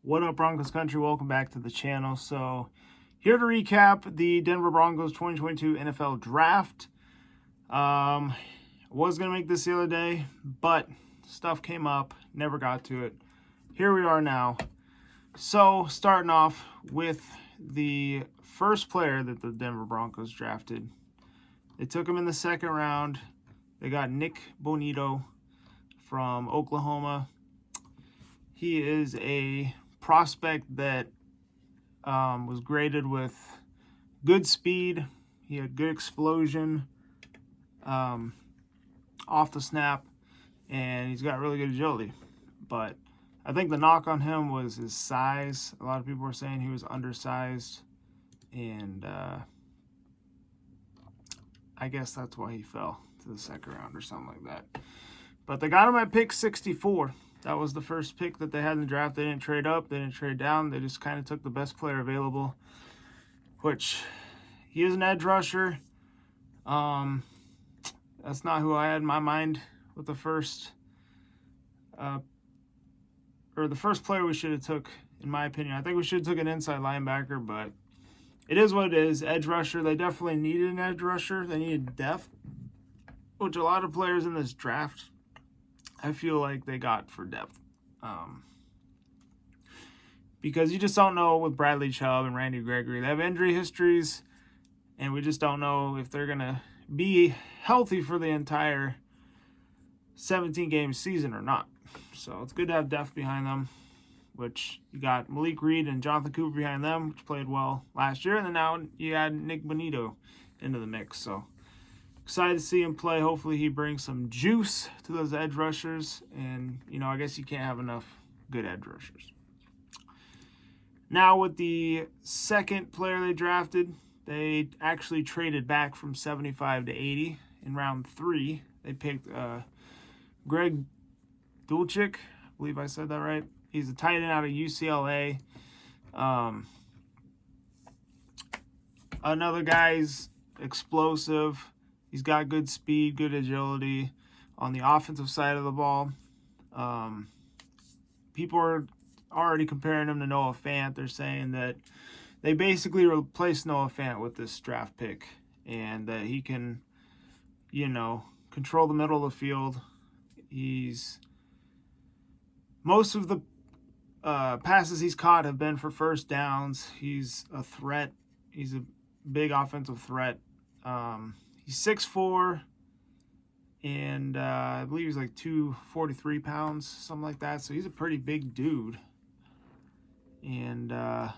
What up, Broncos country? Welcome back to the channel. So, here to recap the Denver Broncos 2022 NFL Draft. Was going to make this the other day, but stuff came up, never got to it. Here we are now. So, starting off with the first player that the Denver Broncos drafted. They took him in the second round. They got Nick Bonito from Oklahoma. He is a prospect that was graded with good speed. He had good explosion off the snap, and he's got really good agility. But I think the knock on him was his size. A lot of people were saying he was undersized, and I guess that's why he fell to the second round or something like that. But they got him at pick 64. That was the first pick that they had in the draft. They didn't trade up. They didn't trade down. They just kind of took the best player available, which he is an edge rusher. That's not who I had in my mind with the first the first player we should have took, in my opinion. I think we should have took an inside linebacker, but it is what it is. Edge rusher. They definitely needed an edge rusher. They needed depth, which a lot of players in this draft I feel like they got for depth. Because you just don't know with Bradley Chubb and Randy Gregory. They have injury histories, and we just don't know if they're going to be healthy for the entire 17-game season or not. So it's good to have depth behind them, which you got Malik Reed and Jonathan Cooper behind them, which played well last year. And then now you add Nick Bonito into the mix. So excited to see him play. Hopefully he brings some juice to those edge rushers. And, I guess you can't have enough good edge rushers. Now with the second player they drafted, they actually traded back from 75 to 80 in round 3. They picked Greg Dulcich. I believe I said that right. He's a tight end out of UCLA. Another guy's explosive. He's got good speed, good agility on the offensive side of the ball. People are already comparing him to Noah Fant. They're saying that they basically replaced Noah Fant with this draft pick, and that he can, control the middle of the field. Most of the passes he's caught have been for first downs. He's a threat. He's a big offensive threat. He's 6'4", and I believe he's like 243 pounds, something like that. So he's a pretty big dude. And I'm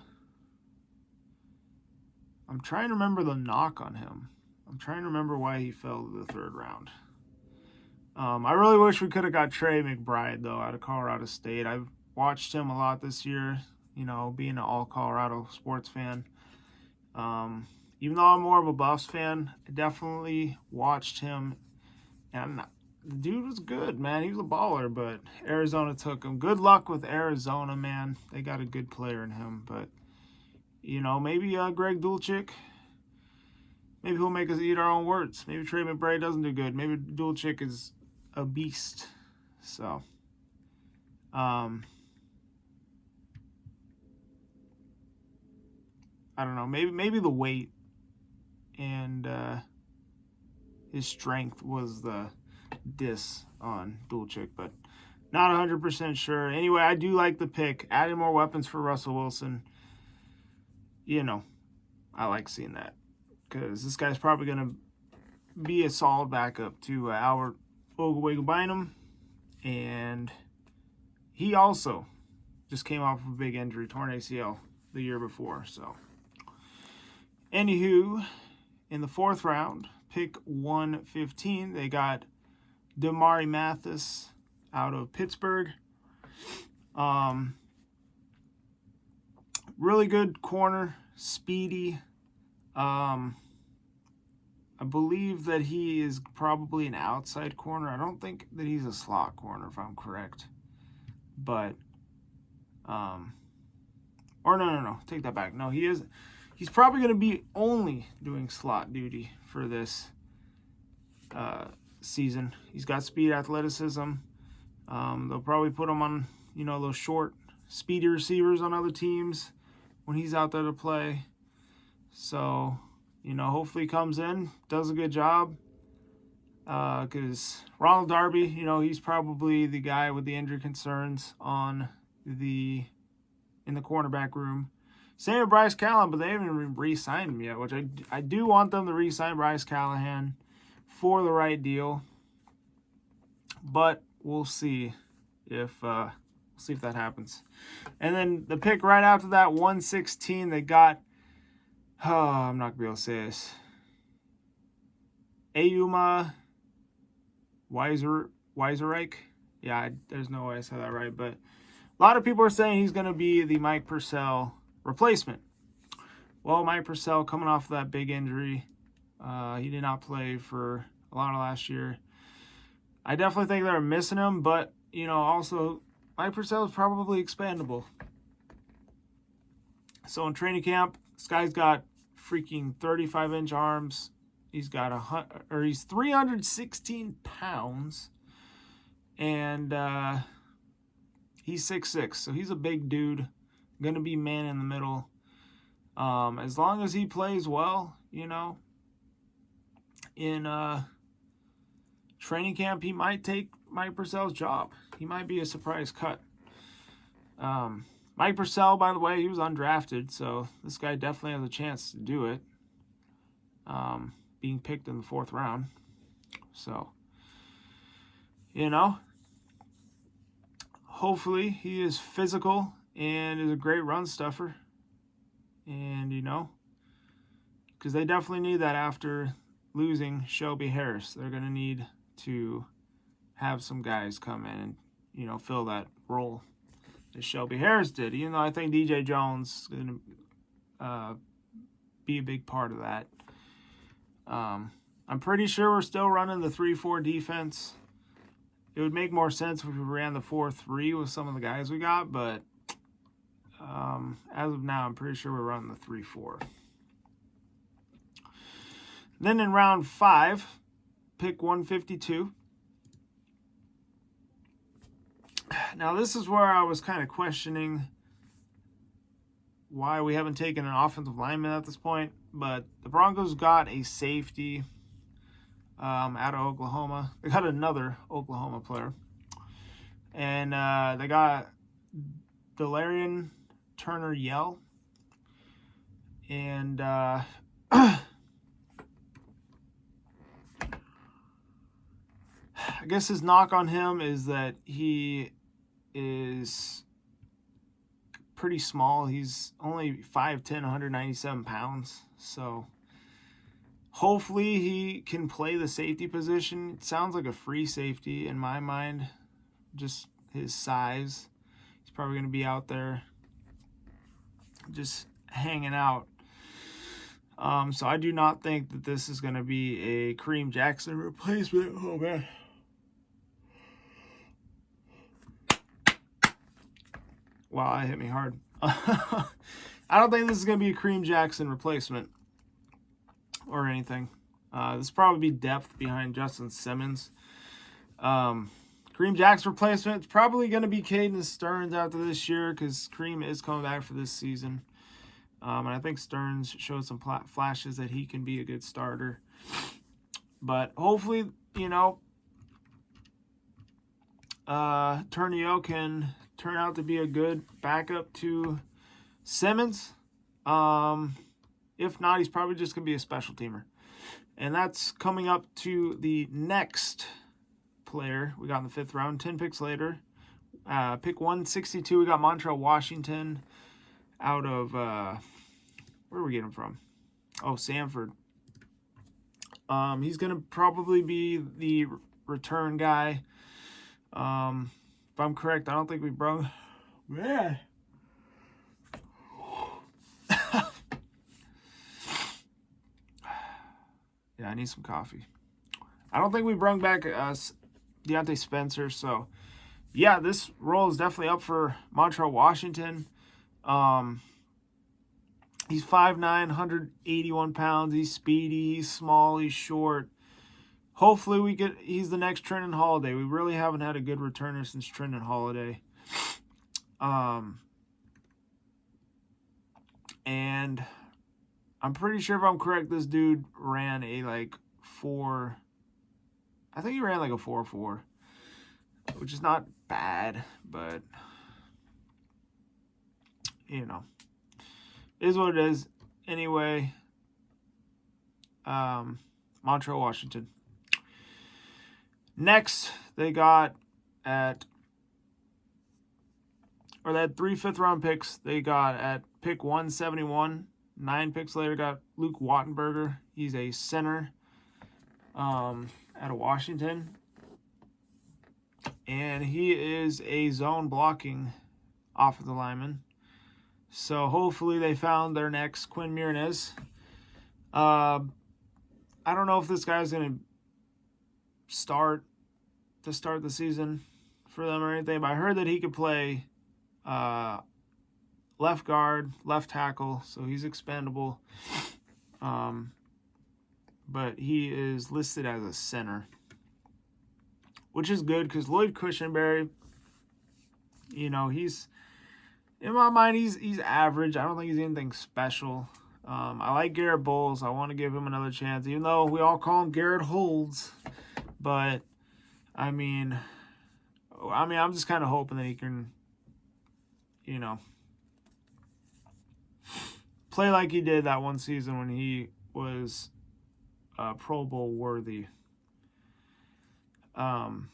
trying to remember the knock on him. I'm trying to remember why he fell to the third round. I really wish we could have got Trey Mcbride, though, out of Colorado State. I've watched him a lot this year, being an all-Colorado sports fan. Even though I'm more of a Buffs fan, I definitely watched him. And the dude was good, man. He was a baller, but Arizona took him. Good luck with Arizona, man. They got a good player in him. But, maybe Greg Dulcich, maybe he'll make us eat our own words. Maybe Trey McBride doesn't do good. Maybe Dulcich is a beast. So, I don't know. Maybe the weight and his strength was the diss on Dulcich, but not 100% sure. Anyway, I do like the pick. Adding more weapons for Russell Wilson. I like seeing that, because this guy's probably going to be a solid backup to Albert Okwuegbunam, and he also just came off of a big injury, torn ACL, the year before. So, anywho, in the fourth round, pick 115, they got Damari Mathis out of Pittsburgh. Really good corner, speedy. I believe that he is probably an outside corner. I don't think that he's a slot corner, if I'm correct. But, no, take that back. No, he is. He's probably going to be only doing slot duty for this season. He's got speed, athleticism. They'll probably put him on, those short speedy receivers on other teams when he's out there to play. So, hopefully he comes in, does a good job. Because Ronald Darby, he's probably the guy with the injury concerns in the cornerback room. Same with Bryce Callahan, but they haven't even re-signed him yet, which I do want them to re-sign Bryce Callahan for the right deal. But we'll see if that happens. And then the pick right after that, 116, they got, I'm not going to be able to say this, Ayuma Weiserreich. Yeah, there's no way I said that right, but a lot of people are saying he's going to be the Mike Purcell replacement. Well, Mike Purcell coming off of that big injury. He did not play for a lot of last year. I definitely think they're missing him, but, also Mike Purcell is probably expandable. So in training camp, this guy's got freaking 35-inch arms. He's 316 pounds, and he's 6'6", so he's a big dude. Going to be man in the middle. As long as he plays well, in training camp, he might take Mike Purcell's job. He might be a surprise cut. Mike Purcell, by the way, he was undrafted, so this guy definitely has a chance to do it. Being picked in the 4th round. So, hopefully he is physical and is a great run stuffer. And, because they definitely need that after losing Shelby Harris. They're going to need to have some guys come in and, fill that role that Shelby Harris did. Even though I think DJ Jones is going to be a big part of that. I'm pretty sure we're still running the 3-4 defense. It would make more sense if we ran the 4-3 with some of the guys we got, but as of now, I'm pretty sure we're running the 3-4. Then in round 5, pick 152. Now this is where I was kind of questioning why we haven't taken an offensive lineman at this point, but the Broncos got a safety out of Oklahoma. They got another Oklahoma player, and they got Delarian Turner-Yell, and I guess his knock on him is that he is pretty small. He's only 5'10", 197 pounds. So hopefully he can play the safety position. It sounds like a free safety in my mind, just his size. He's probably going to be out there just hanging out. So I do not think that this is going to be a Kareem Jackson replacement. Oh, man. Wow, that hit me hard. I don't think this is going to be a Kareem Jackson replacement or anything. This will probably be depth behind Justin Simmons. Kareem Jackson replacement, it's probably going to be Caden Stearns after this year because Kareem is coming back for this season. And I think Stearns showed some flashes that he can be a good starter. But hopefully, Turner-Yell can turn out to be a good backup to Simmons. If not, he's probably just going to be a special teamer. And that's coming up to the next player we got in the 5th round, 10 picks later. Pick 162, we got Montreal Washington out of, where are we getting him from? Oh, Sanford. He's going to probably be the return guy. If I'm correct, I don't think we brung... Man. Yeah, I need some coffee. I don't think we brung back Deontay Spencer, so... Yeah, this role is definitely up for Montreal Washington. He's 5'9", 181 pounds. He's speedy, he's small, he's short. Hopefully he's the next Trenton Holiday. We really haven't had a good returner since Trenton Holiday. And I'm pretty sure if I'm correct, this dude ran a like 4. I think he ran like a 4.4, which is not bad, but you know, is what it is. Anyway, Montreal Washington. Next, they got they had 3 5th-round picks. They got at pick 171. 9 picks later, got Luke Wattenberger. He's a center out of Washington. And he is a zone blocking offensive lineman. So hopefully they found their next Quinn Miernes. I don't know if this guy's going to start the season for them or anything, but I heard that he could play left guard, left tackle, so he's expendable. But he is listed as a center, which is good because Lloyd Cushenberry, you know, he's, in my mind, he's average. I don't think he's anything special. I like Garrett Bowles. I want to give him another chance, even though we all call him Garrett Holds. But, I mean, I'm just kind of hoping that he can, you know, play like he did that one season when he was Pro Bowl worthy. And,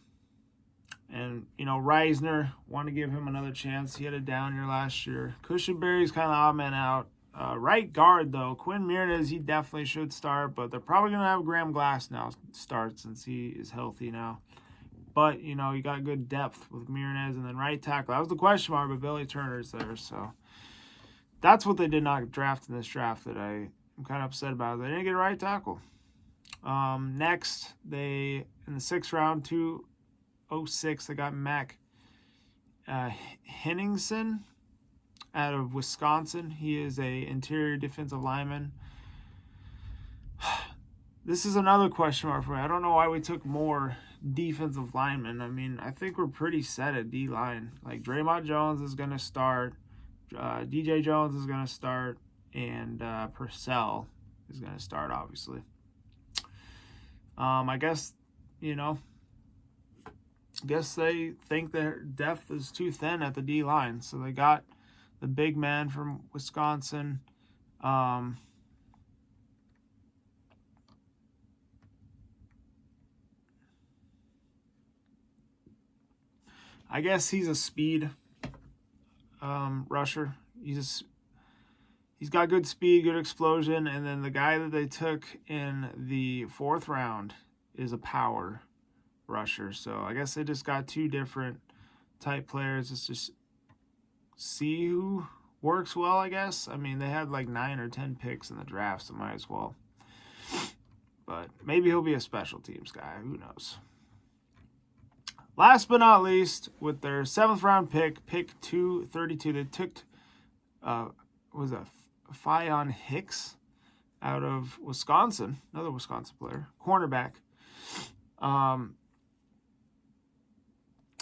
you know, Reisner, want to give him another chance. He had a down year last year. Cushenberry's kind of odd man out. Right guard, though, Quinn Miernes, he definitely should start, but they're probably going to have Graham Glass now start since he is healthy now. But, you know, you got good depth with Miernes, and then right tackle. That was the question mark, but Billy Turner's there, so that's what they did not draft in this draft that I'm kind of upset about. They didn't get a right tackle. Next, in the 6th round, 206, they got Mac Henningsen out of Wisconsin. He is a interior defensive lineman. This is another question mark for me. I don't know why we took more defensive linemen. I mean, I think we're pretty set at D-line. Like, Draymond Jones is going to start. DJ Jones is going to start. And Purcell is going to start, obviously. I guess, you know, they think their depth is too thin at the D-line. So they got the big man from Wisconsin. I guess he's a speed rusher. He's got good speed, good explosion, and then the guy that they took in the 4th round is a power rusher. So I guess they just got 2 different type players. It's just see who works well, I guess. I mean, they had like 9 or 10 picks in the draft, so might as well. But maybe he'll be a special teams guy. Who knows? Last but not least, with their 7th round pick 232, they took Fion Hicks out of Wisconsin, another Wisconsin player, cornerback.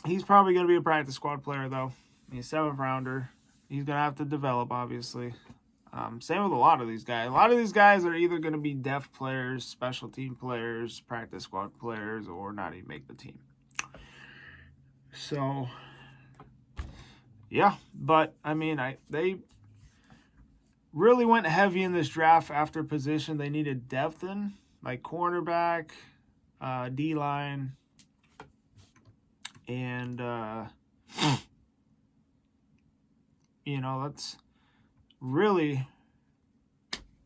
He's probably going to be a practice squad player, though. He's a 7th rounder. He's going to have to develop, obviously. Same with a lot of these guys. A lot of these guys are either going to be depth players, special team players, practice squad players, or not even make the team. So, yeah. But, I mean, they really went heavy in this draft after position they needed depth in, like cornerback, D-line, and, you know, that's really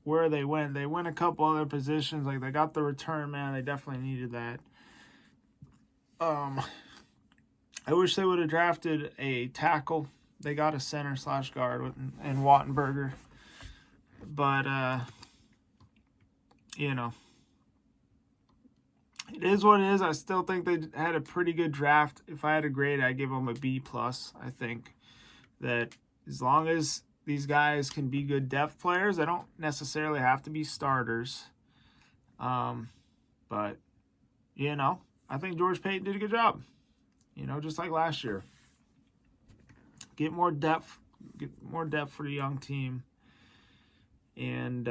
where they went. They went a couple other positions. Like, they got the return man. They definitely needed that. I wish they would have drafted a tackle. They got a center/guard and Wattenberger. But, you know, it is what it is. I still think they had a pretty good draft. If I had a grade, I'd give them a B+. I think that as long as these guys can be good depth players, they don't necessarily have to be starters. But, you know, I think George Paton did a good job. You know, just like last year. Get more depth for the young team. And,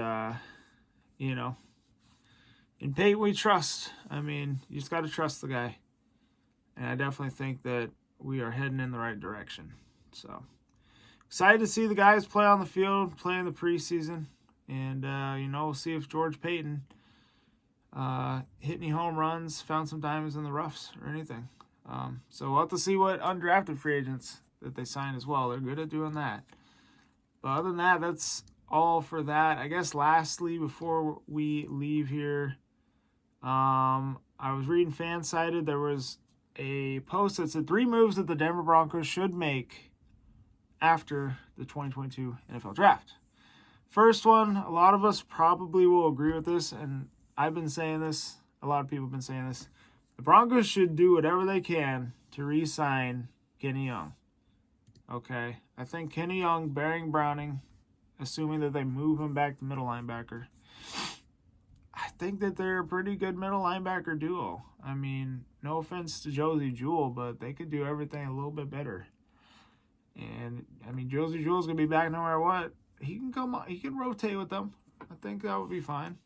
you know, in Peyton we trust. I mean, you just got to trust the guy. And I definitely think that we are heading in the right direction. So, excited to see the guys play on the field, play in the preseason. And, you know, we'll see if George Payton hit any home runs, found some diamonds in the roughs or anything. So we'll have to see what undrafted free agents that they sign as well. They're good at doing that. But other than that, that's all for that. I guess lastly, before we leave here, I was reading Fansided. There was a post that said 3 moves that the Denver Broncos should make after the 2022 NFL Draft. First one, a lot of us probably will agree with this, and I've been saying this, a lot of people have been saying this. The Broncos should do whatever they can to re-sign Kenny Young. Okay, I think Kenny Young, bearing Browning, assuming that they move him back to middle linebacker, I think that they're a pretty good middle linebacker duo. I mean, no offense to Josie Jewell, but they could do everything a little bit better. And, I mean, Josie Jewell's going to be back no matter what. He can come on, he can rotate with them. I think that would be fine.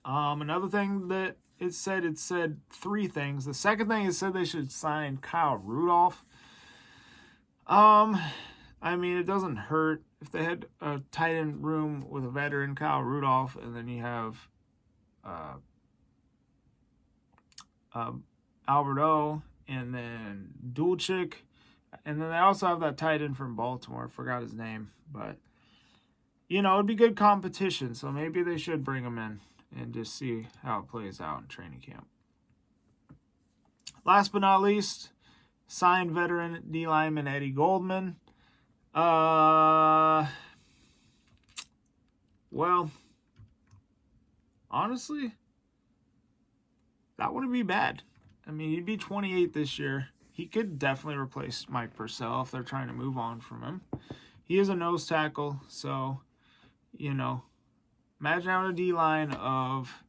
Another thing that it said 3 things. The second thing, it said they should sign Kyle Rudolph. I mean, it doesn't hurt if they had a tight end room with a veteran, Kyle Rudolph, and then you have Alberto, and then Dulcich, and then they also have that tight end from Baltimore. I forgot his name, but, you know, it'd be good competition, so maybe they should bring him in and just see how it plays out in training camp. Last but not least, signed veteran D lineman Eddie Goldman. Well, honestly, that wouldn't be bad. I mean, he'd be 28 this year. He could definitely replace Mike Purcell if they're trying to move on from him. He is a nose tackle, so, you know, imagine having a D-line of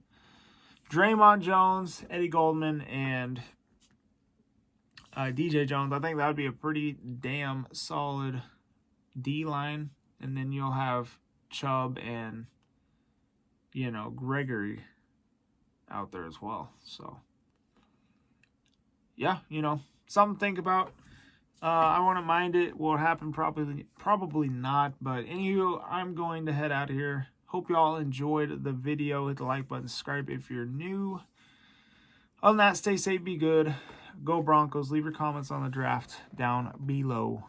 Draymond Jones, Eddie Goldman, and DJ Jones. I think that would be a pretty damn solid D-line. And then you'll have Chubb and, you know, Gregory out there as well. So, yeah, you know, something to think about. I wouldn't mind it. Will it happen? Probably not. But anywho, I'm going to head out of here. Hope you all enjoyed the video. Hit the like button, subscribe if you're new. Other than that, stay safe, be good. Go Broncos. Leave your comments on the draft down below.